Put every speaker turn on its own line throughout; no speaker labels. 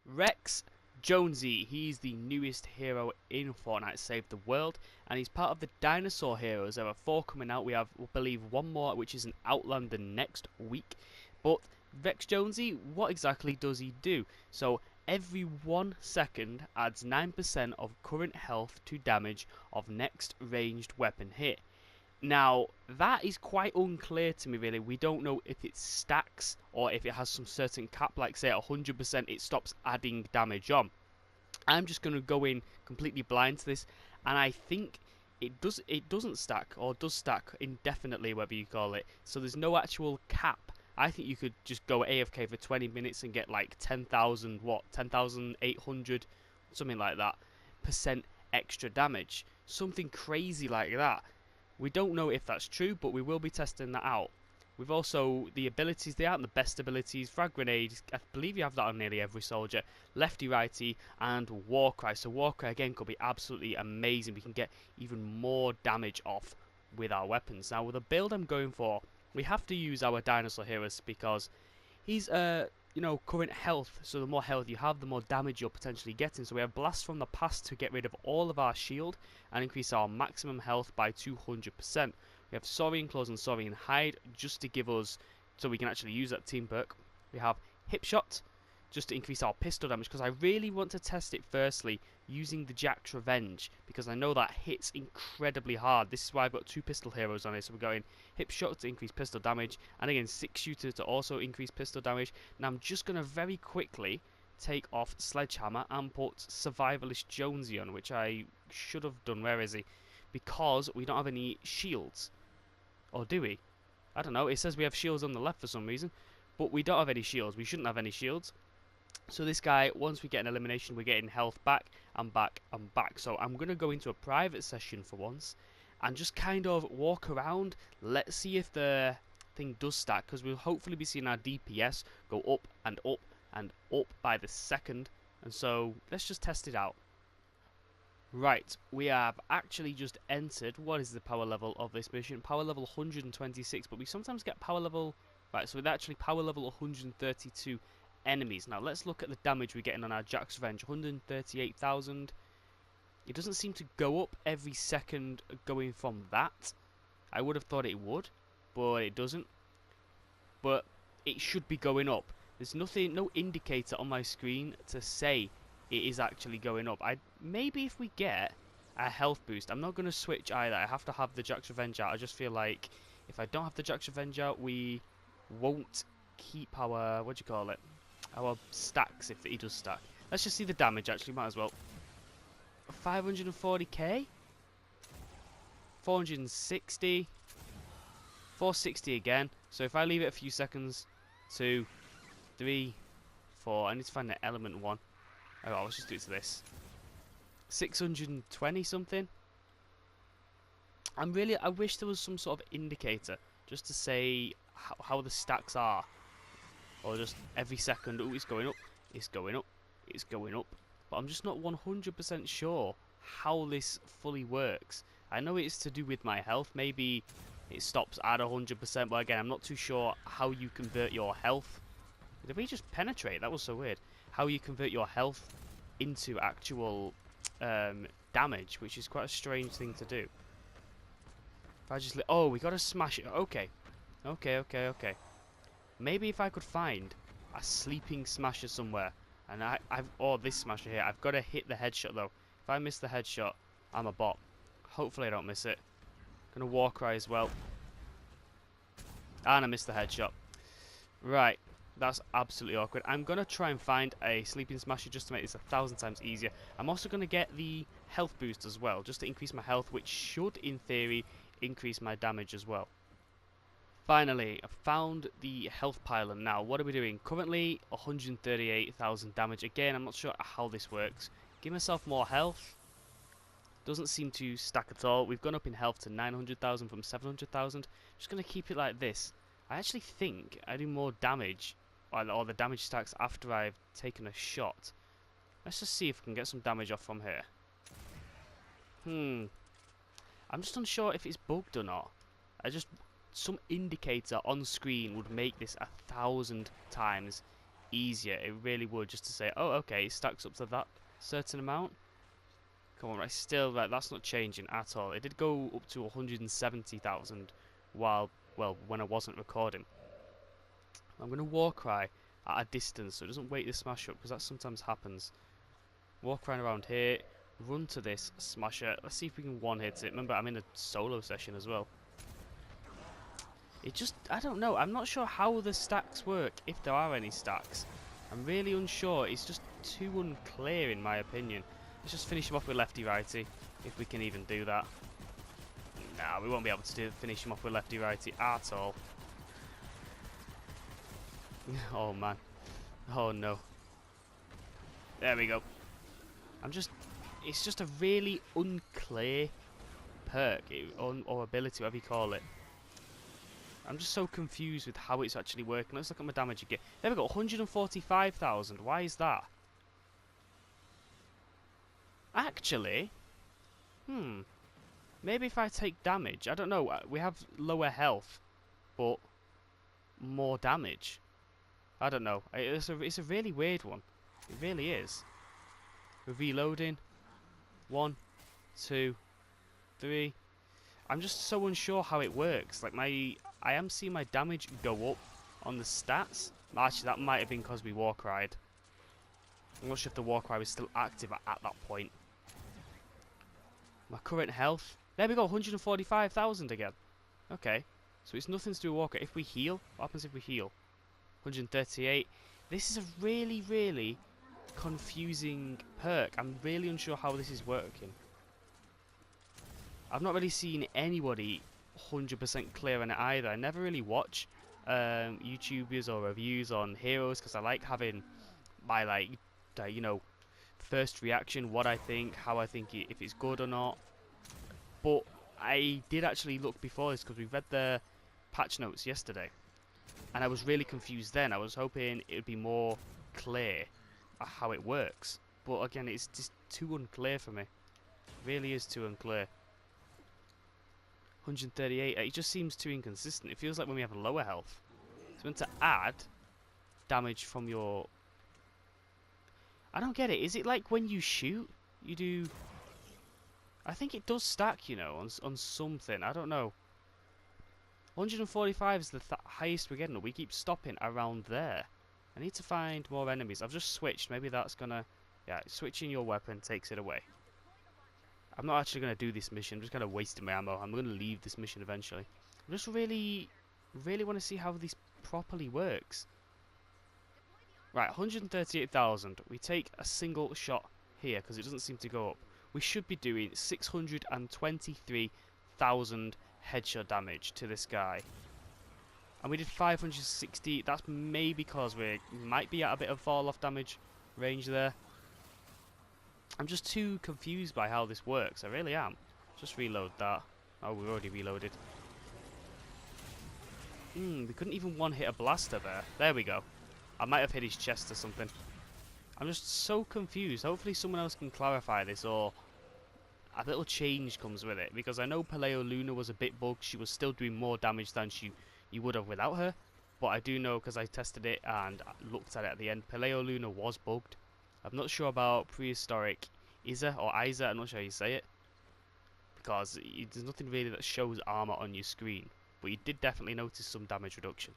Rex Jonesy, he's the newest hero in Fortnite Save the World, and he's part of the dinosaur heroes. There are 4 coming out. We have, I believe, one more, which is an Outlander next week. But Rex Jonesy, what exactly does he do? So every 1 second adds 9% of current health to damage of next ranged weapon hit. Now, that is quite unclear to me, really. We don't know if it stacks or if it has some certain cap, like say at 100% it stops adding damage on. I'm just going to go in completely blind to this, and I think it doesn't stack, or does stack indefinitely, whatever you call it. So there's no actual cap. I think you could just go AFK for 20 minutes and get like 10,000, 10,800, something like that, percent extra damage. Something crazy like that. We don't know if that's true, but we will be testing that out. We've also, the abilities, they aren't the best abilities. Frag Grenade, I believe you have that on nearly every soldier. Lefty Righty and Warcry. So Warcry again could be absolutely amazing. We can get even more damage off with our weapons. Now with the build I'm going for, we have to use our dinosaur heroes because he's current health, so the more health you have, the more damage you're potentially getting. So we have Blast from the Past to get rid of all of our shield and increase our maximum health by 200%. We have Saurian Claws and Saurian Hide just to give us, so we can actually use that team perk. We have Hip Shot just to increase our pistol damage, because I really want to test it firstly using the Jack's Revenge, because I know that hits incredibly hard. This is why I've got 2 pistol heroes on it. So we're going Hip Shot to increase pistol damage, and again 6 Shooter to also increase pistol damage. Now I'm just going to very quickly take off Sledgehammer and put Survivalist Jonesy on, which I should have done. Where is he? Because we don't have any shields. Or do we? I don't know. It says we have shields on the left for some reason, but we don't have any shields. We shouldn't have any shields. So this guy, once we get an elimination, we're getting health back and back and back. So I'm going to go into a private session for once and just kind of walk around. Let's see if the thing does stack, because we'll hopefully be seeing our DPS go up and up and up by the second. And so let's just test it out. Right, we have actually just entered. What is the power level of this mission? Power level 126, but we sometimes get power level... Right, so we're actually power level 132 enemies. Now let's look at the damage we're getting on our Jack's Revenge. 138,000. It doesn't seem to go up every second going from that. I would have thought it would, but it doesn't. But it should be going up. There's nothing, no indicator on my screen to say it is actually going up. Maybe if we get a health boost. I'm not going to switch either. I have to have the Jack's Revenge out. I just feel like if I don't have the Jack's Revenge out, we won't keep our, what do you call it, our stacks if he does stack. Let's just see the damage actually, might as well. 540k? 460? 460 again. So if I leave it a few seconds, 2, 3, 4, I need to find the element one. Oh, well, let's just do it to this. 620 something. I wish there was some sort of indicator just to say how the stacks are. Or just every second, oh, it's going up, it's going up, it's going up. But I'm just not 100% sure how this fully works. I know it's to do with my health. Maybe it stops at 100%, but again, I'm not too sure how you convert your health. Did we just penetrate? That was so weird. How you convert your health into actual damage, which is quite a strange thing to do. If I just... Oh, we gotta smash it. Okay. Okay. Maybe if I could find a sleeping smasher somewhere, and or this smasher here, I've got to hit the headshot though. If I miss the headshot, I'm a bot. Hopefully I don't miss it. Gonna Warcry as well. And I missed the headshot. Right, that's absolutely awkward. I'm gonna try and find a sleeping smasher just to make this 1,000 times easier. I'm also gonna get the health boost as well, just to increase my health, which should, in theory, increase my damage as well. Finally, I found the health pylon. Now, what are we doing? Currently, 138,000 damage. Again, I'm not sure how this works. Give myself more health. Doesn't seem to stack at all. We've gone up in health to 900,000 from 700,000. Just going to keep it like this. I actually think I do more damage, or the damage stacks after I've taken a shot. Let's just see if we can get some damage off from here. I'm just unsure if it's bugged or not. Some indicator on screen would make this 1,000 times easier. It really would, just to say, oh, okay, it stacks up to that certain amount. Come on, right, still, right, that's not changing at all. It did go up to 170,000 while, well, when I wasn't recording. I'm going to Warcry at a distance so it doesn't wake the smash up, because that sometimes happens. Walk around here, run to this smasher. Let's see if we can one-hit it. Remember, I'm in a solo session as well. It just, I don't know. I'm not sure how the stacks work, if there are any stacks. I'm really unsure. It's just too unclear in my opinion. Let's just finish him off with lefty-righty, if we can even do that. Nah, we won't be able to finish him off with lefty-righty at all. Oh man. Oh no. There we go. It's just a really unclear perk, or ability, whatever you call it. I'm just so confused with how it's actually working. Let's look at my damage again. There we go, 145,000. Why is that? Actually, maybe if I take damage, I don't know. We have lower health, but more damage. I don't know. It's a really weird one. It really is. We're reloading. 1, 2, 3. I'm just so unsure how it works. Like I am seeing my damage go up on the stats. Actually, that might have been because we Warcried. I'm not sure if the Warcry was still active at that point. My current health. There we go, 145,000 again. Okay, so it's nothing to do with Warcry. If we heal, what happens if we heal? 138. This is a really, really confusing perk. I'm really unsure how this is working. I've not really seen anybody 100% clear on it either. I never really watch YouTubers or reviews on heroes because I like having my you know, first reaction, what I think, how I think if it's good or not. But I did actually look before this because we read the patch notes yesterday, and I was really confused then. I was hoping it would be more clear how it works, but again, it's just too unclear for me. It really is too unclear. 138, it just seems too inconsistent. It feels like when we have lower health, it's meant to add damage from your... I don't get it. Is it like when you shoot, you do... I think it does stack, you know, on something. I don't know. 145 is the highest we're getting. We keep stopping around there. I need to find more enemies. I've just switched. Maybe that's gonna... Yeah, switching your weapon takes it away. I'm not actually going to do this mission. I'm just kind of wasting my ammo. I'm going to leave this mission eventually. I just really want to see how this properly works. Right, 138,000. We take a single shot here because it doesn't seem to go up. We should be doing 623,000 headshot damage to this guy. And we did 560. That's maybe because we might be at a bit of fall off damage range there. I'm just too confused by how this works. I really am. Just reload that. Oh, we've already reloaded. We couldn't even one-hit a blaster there. There we go. I might have hit his chest or something. I'm just so confused. Hopefully someone else can clarify this, or a little change comes with it. Because I know Paleo Luna was a bit bugged. She was still doing more damage than you would have without her. But I do know, because I tested it and looked at it at the end, Paleo Luna was bugged. I'm not sure about prehistoric Isa or Isa, I'm not sure how you say it, because there's nothing really that shows armor on your screen, but you did definitely notice some damage reduction.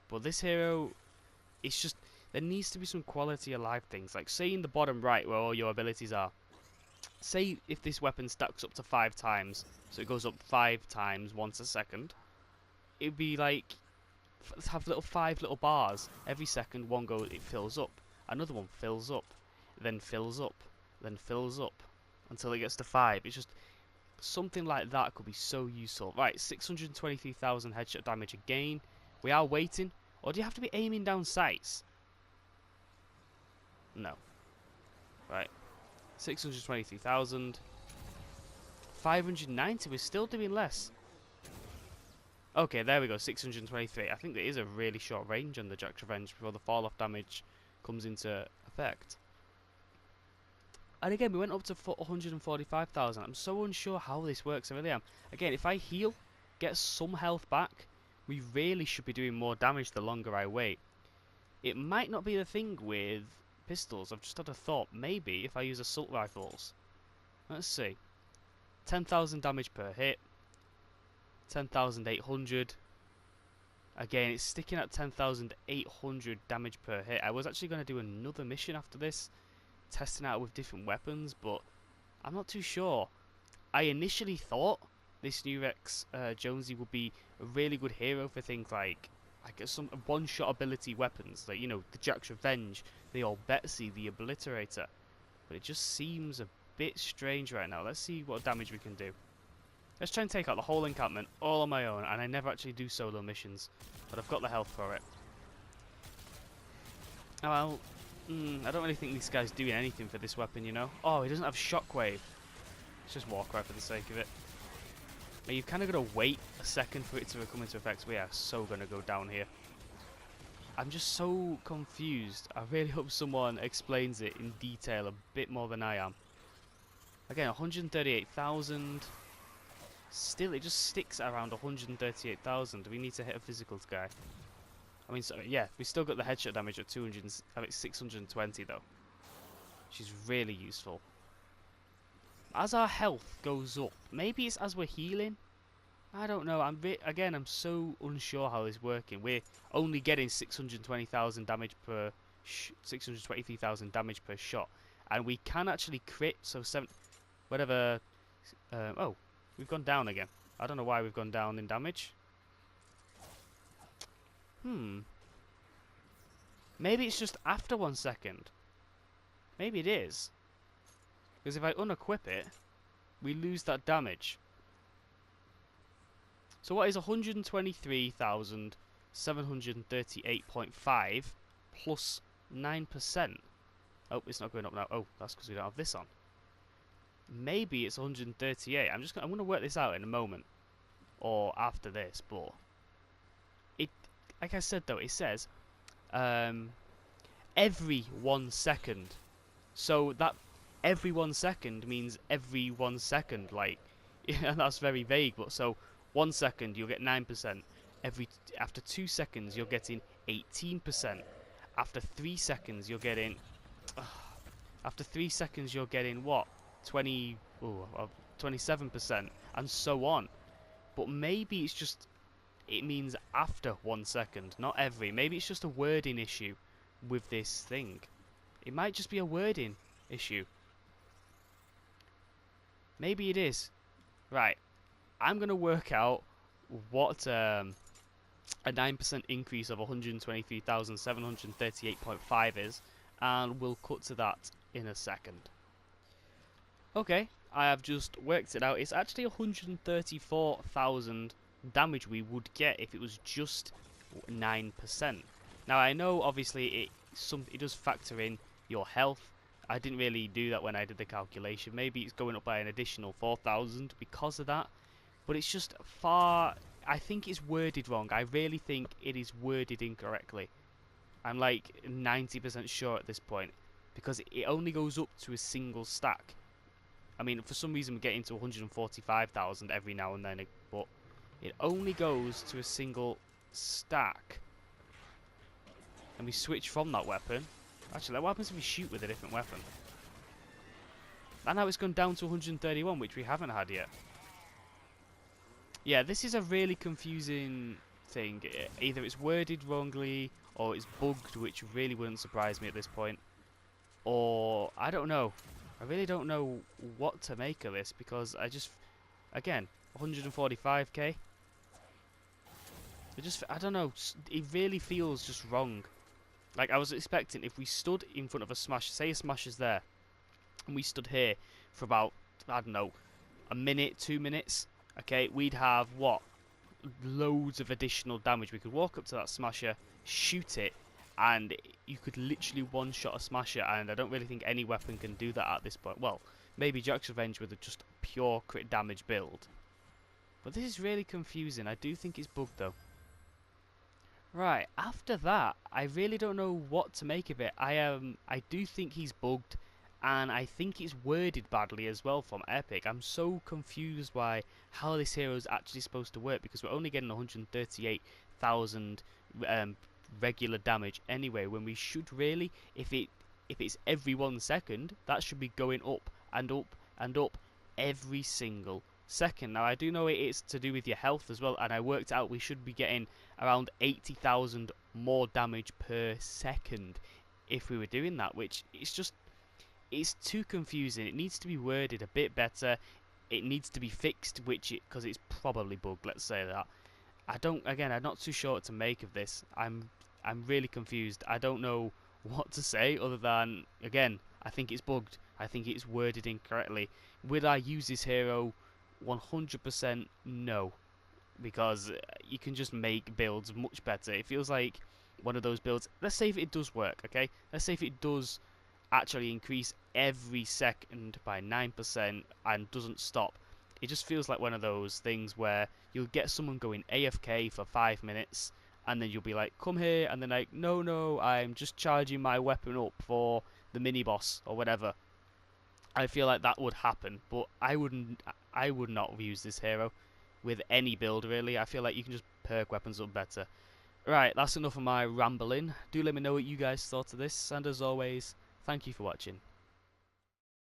But this hero, it's just, there needs to be some quality of life things, like say in the bottom right where all your abilities are. Say if this weapon stacks up to 5 times, so it goes up 5 times once a second, it'd be like, have 5 little bars. Every second one goes, it fills up. Another one fills up, then fills up, then fills up, until it gets to 5. It's just, something like that could be so useful. Right, 623,000 headshot damage again. We are waiting. Or do you have to be aiming down sights? No. Right. 623,000. 590, we're still doing less. Okay, there we go, 623. I think there is a really short range on the Jack's Revenge before the fall-off damage comes into effect. And again, we went up to 145,000. I'm so unsure how this works, I really am. Again, if I heal, get some health back, we really should be doing more damage the longer I wait. it might not be the thing with pistols. I've just had a thought. Maybe if I use assault rifles. Let's see. 10,000 damage per hit. 10,800. Again, it's sticking at 10,800 damage per hit. I was actually going to do another mission after this, testing out with different weapons, but I'm not too sure. I initially thought this new Rex Jonesy would be a really good hero for things like some one-shot ability weapons, like, you know, the Jack's Revenge, the old Betsy, the Obliterator. But it just seems a bit strange right now. Let's see what damage we can do. Let's try and take out the whole encampment all on my own, and I never actually do solo missions, but I've got the health for it. Oh, well, I don't really think this guy's doing anything for this weapon, you know? Oh, he doesn't have shockwave. Let's just walk right for the sake of it. Now, you've kind of got to wait a second for it to come into effect. We are so going to go down here. I'm just so confused. I really hope someone explains it in detail a bit more than I am. Again, 138,000. Still, it just sticks at around 138,000. Do we need to hit a physical guy? I mean, so, yeah, we still got the headshot damage at 620 though, which is really useful. As our health goes up, maybe it's as we're healing. I don't know. Again, I'm so unsure how this is working. We're only getting 620,000 damage per 623,000 damage per shot, and we can actually crit. So whatever. Oh, we've gone down again. I don't know why we've gone down in damage. Maybe it's just after 1 second. Maybe it is. Because if I unequip it, we lose that damage. So what is 123,738.5 plus 9%? Oh, it's not going up now. Oh, that's because we don't have this on. Maybe it's 138. I'm going to work this out in a moment, or after this. But it, like I said though, it says every 1 second. So that every 1 second means every 1 second. Like, yeah, that's very vague. But so 1 second you'll get 9%. After 2 seconds you're getting 18%. After 3 seconds you're getting. After 3 seconds you're getting what? 27%, and so on. But maybe it's just, it means after 1 second, not every. Maybe it's just a wording issue with this thing. It might just be a wording issue. Maybe it is. Right. I'm going to work out what a 9% increase of 123,738.5 is, and we'll cut to that in a second. Okay, I have just worked it out. It's actually 134,000 damage we would get if it was just 9%. Now I know obviously it does factor in your health. I didn't really do that when I did the calculation. Maybe it's going up by an additional 4,000 because of that. But it's just far. I think it's worded wrong. I really think it is worded incorrectly. I'm like 90% sure at this point, because it only goes up to a single stack. I mean, for some reason we're getting to 145,000 every now and then, but it only goes to a single stack. And we switch from that weapon. Actually, what happens if we shoot with a different weapon? And now it's gone down to 131, which we haven't had yet. Yeah, this is a really confusing thing. Either it's worded wrongly, or it's bugged, which really wouldn't surprise me at this point. Or, I don't know. I really don't know what to make of this, because again, 145k. I don't know, it really feels just wrong. Like, I was expecting if we stood in front of a smash, say a smash is there, and we stood here for about, I don't know, a minute, 2 minutes, okay, we'd have, what, loads of additional damage. We could walk up to that smasher, shoot it, and you could literally one-shot a smasher, and I don't really think any weapon can do that at this point. Well, maybe Jack's Revenge with a just pure crit damage build. But this is really confusing. I do think it's bugged, though. Right, after that, I really don't know what to make of it. I do think he's bugged, and I think it's worded badly as well from Epic. I'm so confused by how this hero is actually supposed to work, because we're only getting 138,000 regular damage anyway, when we should really, if it's every 1 second, that should be going up and up and up every single second. Now I do know it's to do with your health as well, and I worked out we should be getting around 80,000 more damage per second if we were doing that, which it's too confusing. It needs to be worded a bit better. It needs to be fixed, because it's probably bugged. Let's say that. I'm not too sure what to make of this. I'm really confused. I don't know what to say other than, again, I think it's bugged. I think it's worded incorrectly. Would I use this hero? 100% no, because you can just make builds much better. It feels like one of those builds. Let's say if it does work, okay? Let's say if it does actually increase every second by 9% and doesn't stop. It just feels like one of those things where you'll get someone going AFK for 5 minutes, and then you'll be like, come here, and then like, no, I'm just charging my weapon up for the mini boss or whatever. I feel like that would happen, but I would not use this hero with any build really. I feel like you can just perk weapons up better. Right, that's enough of my rambling. Do let me know what you guys thought of this, and as always, thank you for watching.